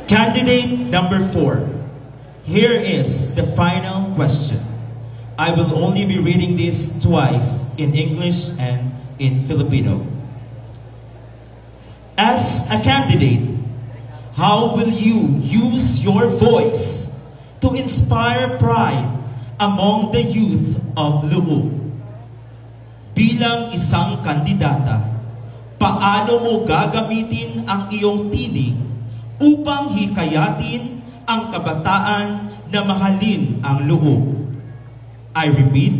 Candidate number 4. Here is the final question. I will only be reading this twice in English and in Filipino. As a candidate, how will you use your voice to inspire pride among the youth of Loob? Bilang isang kandidata, paano mo gagamitin ang iyong tinig upang hikayatin ang kabataan na mahalin ang Loob? I repeat,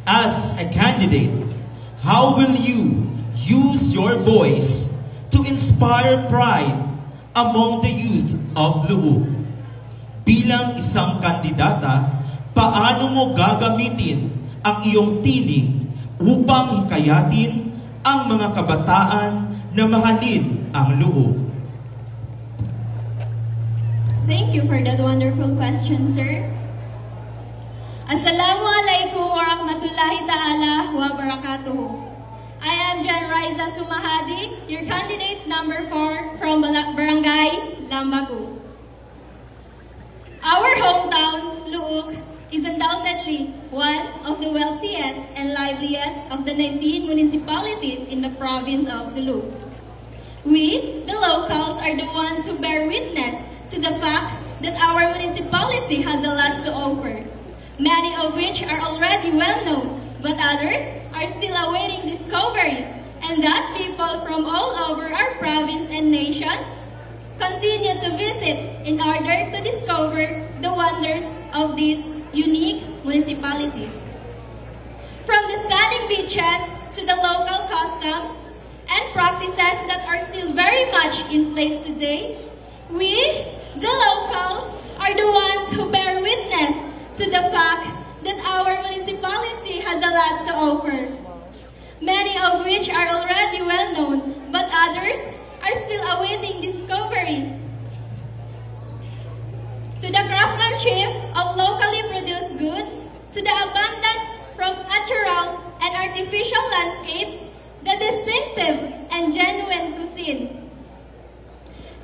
as a candidate, how will you use your voice to inspire pride among the youth of Loob? Bilang isang kandidata, paano mo gagamitin ang iyong tinig upang hikayatin ang mga kabataan na mahalin ang Loob? Thank you for that wonderful question, sir. Assalamualaikum warahmatullahi ta'ala wa barakatuhu. I am Jan Riza Sumahadi, your candidate number 4 from Barangay Lambagu. Our hometown, Loob, is undoubtedly one of the wealthiest and liveliest of the 19 municipalities in the province of Loob. We, the locals, are the ones who bear witness to the fact that our municipality has a lot to offer, many of which are already well known, but others are still awaiting discovery, and that people from all over our province and nation continue to visit in order to discover the wonders of this unique municipality. From the stunning beaches to the local customs and practices that are still very much in place today, we, the locals, are the ones who bear witness to the fact that our municipality has a lot to offer, many of which are already well known, but others are still awaiting discovery. To the craftsmanship of locally produced goods, to the abundant from natural and artificial landscapes, the distinctive and genuine cuisine,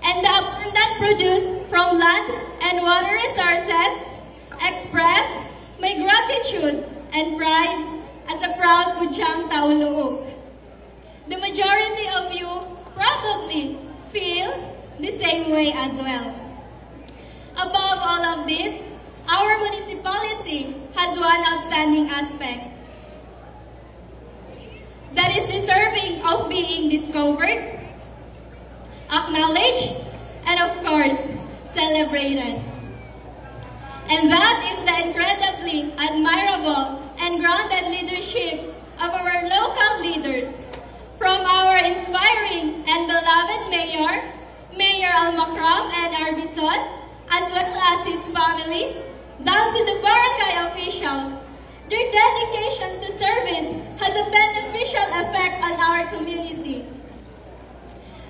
and the abundant produce from land and water resources, express my gratitude and pride as a proud Pudyang Tao Loob. The majority of you probably feel the same way as well. Above all of this, our municipality has one outstanding aspect that is deserving of being discovered, acknowledged, and of course, celebrated. And that is the incredibly admirable and grounded leadership of our local leaders, from our inspiring and beloved Mayor, Mayor Almacram and Arbison, as well as his family, down to the barangay officials. Their dedication to service has a beneficial effect on our community.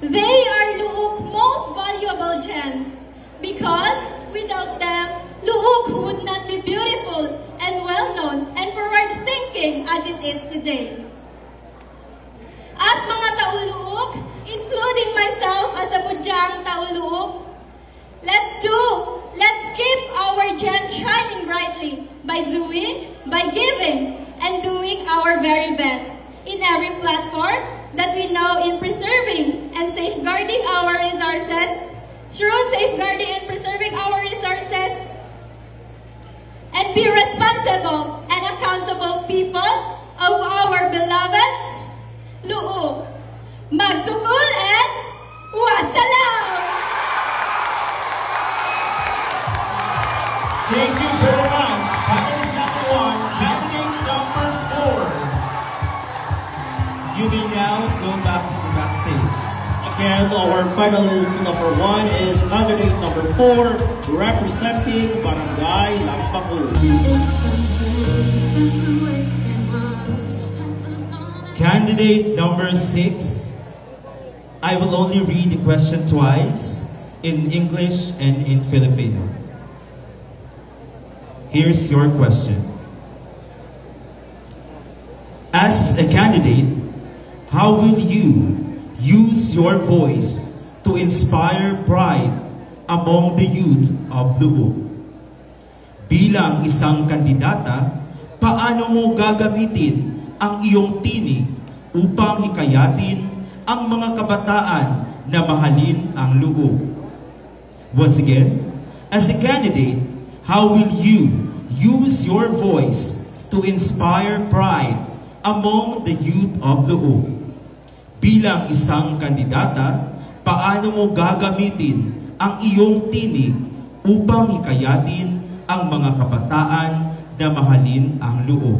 They are Loob's most valuable gems, because without them, Loob would not be beautiful and well-known and forward-thinking as it is today. As mga Tao Loob, including myself as a Pudyang Tao Loob, let's keep our gem shining brightly by giving, and doing our very best in every platform that we know in preserving and safeguarding our resources, through safeguarding and preserving our resources, and be responsible and accountable people of our beloved Loob. Magsukul and wassalam! Thank you very much. Finalist number 1, candidate number 4. You may now go back to the backstage. Again, our finalist number 1 is candidate number 4, representing Barangay Lambagu. Candidate number 6. I will only read the question twice, in English and in Filipino. Here's your question. As a candidate, how will you use your voice to inspire pride among the youth of Luo? Bilang isang kandidata, paano mo gagamitin ang iyong tinig upang hikayatin ang mga kabataan na mahalin ang Luo? Once again, as a candidate, how will you use your voice to inspire pride among the youth of Luo? Bilang isang kandidata, paano mo gagamitin ang iyong tinig upang hikayatin ang mga kabataan na mahalin ang Luo?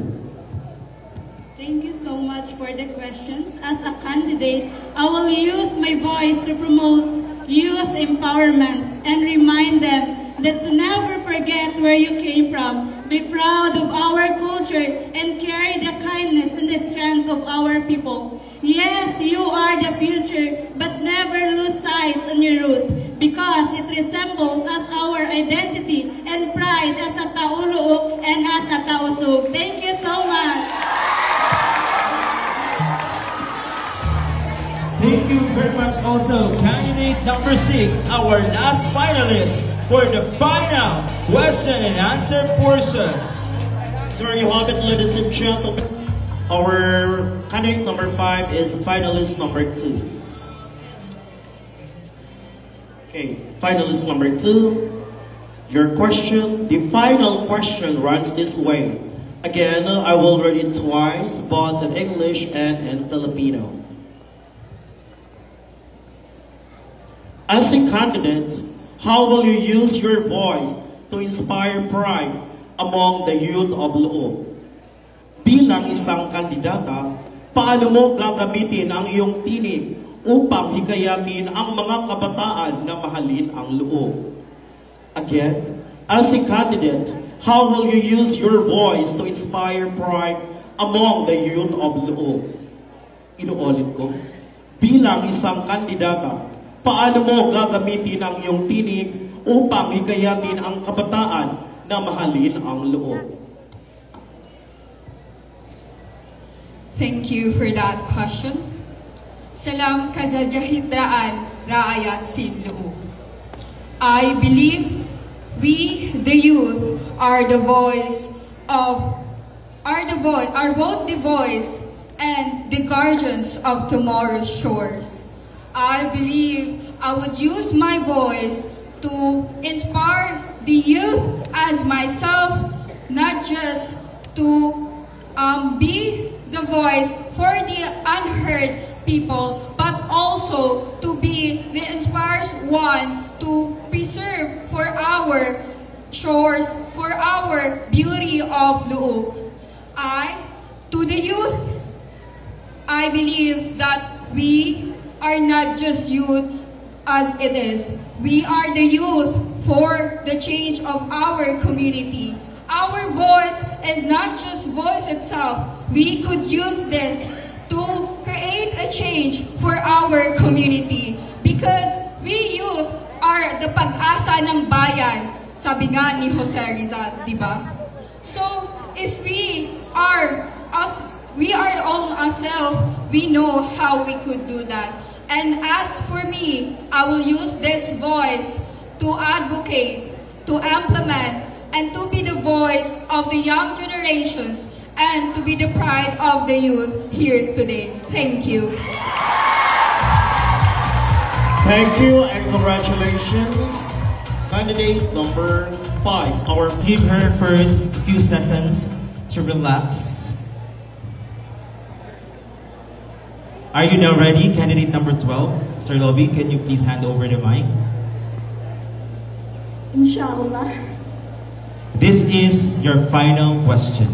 Thank you so much for the questions. As a candidate, I will use my voice to promote youth empowerment and remind them that to never forget where you came from, be proud of our culture, and carry the kindness and the strength of our people. Yes, you are the future, but never lose sight on your roots, because it resembles as our identity and pride as a Tauluuk and as a Tausug. Thank you so much. Thank you very much also, candidate number 6, our last finalist for the final question and answer portion. So there you have it, ladies and gentlemen. Our candidate number 5 is finalist number 2. Okay, finalist number 2. Your question, the final question runs this way. Again, I will read it twice, both in English and in Filipino. As a candidate, how will you use your voice to inspire pride among the youth of Luo? Bilang isang kandidata, paano mo gagamitin ang iyong tinig upang hikayatin ang mga kabataan na mahalin ang Luo? Again, as a candidate, how will you use your voice to inspire pride among the youth of Luo? Inuulit ko, bilang isang kandidata, paano mo gagamitin ang iyong tinig upang hikayatin ang kabataan na mahalin ang Luo? Thank you for that question. Salam kazajahitraan raayat sin Luo. I believe we, the youth, are both the voice and the guardians of tomorrow's shores. I believe I would use my voice to inspire the youth as myself, not just to be the voice for the unheard people, but also to be the inspired one to preserve for our shores, for our beauty of Luo. To the youth, I believe that we are not just youth as it is. We are the youth for the change of our community. Our voice is not just voice itself. We could use this to create a change for our community. Because we youth are the pag-asa ng bayan, sabi nga ni Jose Rizal, di ba? So, if we are all ourselves, we know how we could do that. And as for me, I will use this voice to advocate, to implement, and to be the voice of the young generations and to be the pride of the youth here today. Thank you. Thank you and congratulations. Candidate number 5. Give her first few seconds to relax. Are you now ready, candidate number 12? Sir Lobby, can you please hand over the mic? Inshallah. This is your final question.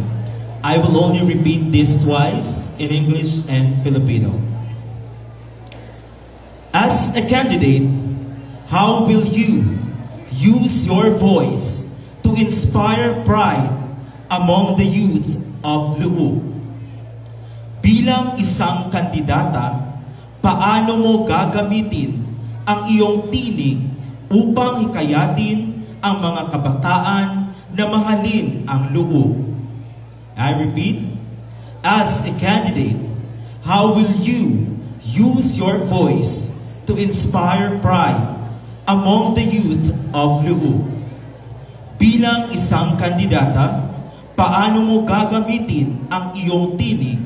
I will only repeat this twice in English and Filipino. As a candidate, how will you use your voice to inspire pride among the youth of Luo? Bilang isang kandidata, paano mo gagamitin ang iyong tinig upang hikayatin ang mga kabataan na mahalin ang Luo? I repeat, as a candidate, how will you use your voice to inspire pride among the youth of Luo. Bilang isang kandidata, paano mo gagamitin ang iyong tinig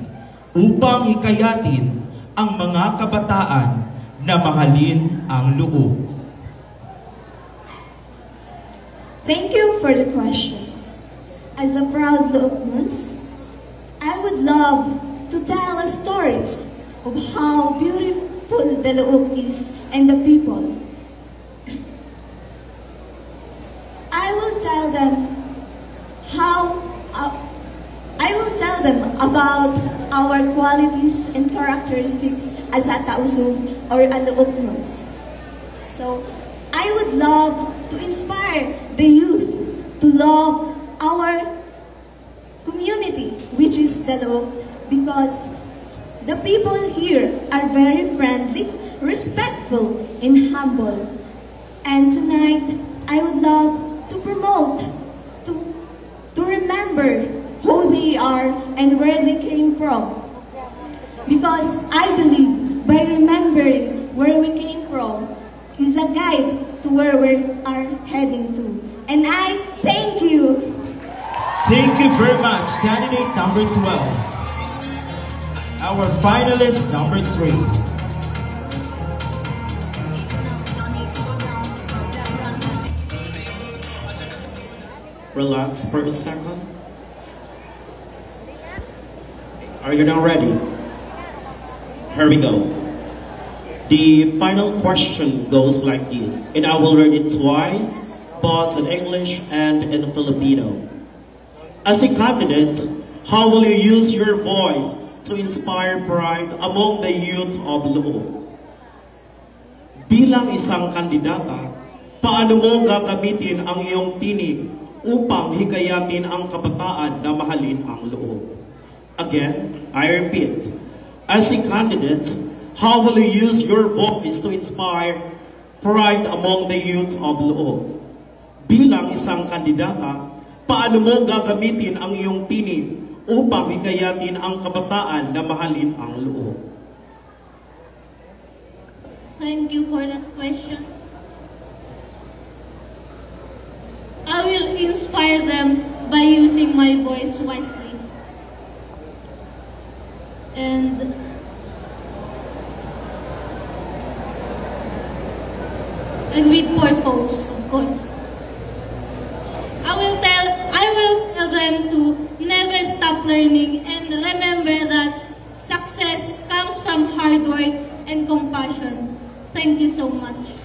upang hikayatin ang mga kabataan na mahalin ang Luo? Thank you for the questions. As a proud Luoknons, I would love to tell us stories of how beautiful the Luok is and the people. I will tell them about our qualities and characteristics as a Tausug or a Luoknons. So, I would love to inspire the youth to love our community, which is the Luok, because the people here are very friendly, respectful, and humble. And tonight, I would love to promote, to remember who they are and where they came from. Because I believe by remembering where we came from is a guide to where we are heading to. And I thank you. Thank you very much, candidate number 12. Our finalist number 3. Relax for a second. Are you now ready? Here we go. The final question goes like this, and I will read it twice, both in English and in Filipino. As a candidate, how will you use your voice to inspire pride among the youth of Luo? Bilang isang kandidata, paano mo gagamitin ang iyong tinig upang hikayatin ang kabataan na mahalin ang Luo? Again, I repeat, as a candidate, how will you use your voice to inspire pride among the youth of Luo? Bilang isang kandidata, paano mo gagamitin ang iyong tinig upang hikayatin ang kabataan na mahalin ang Luo? Thank you for that question. I will inspire them by using my voice wisely. And with purpose, of course. I will tell them to never stop learning and remember that success comes from hard work and compassion. Thank you so much.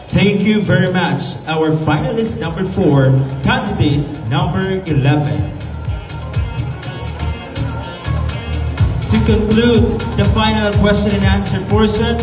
Thank you very much. Our finalist number 4, candidate number 11. To conclude the final question and answer portion,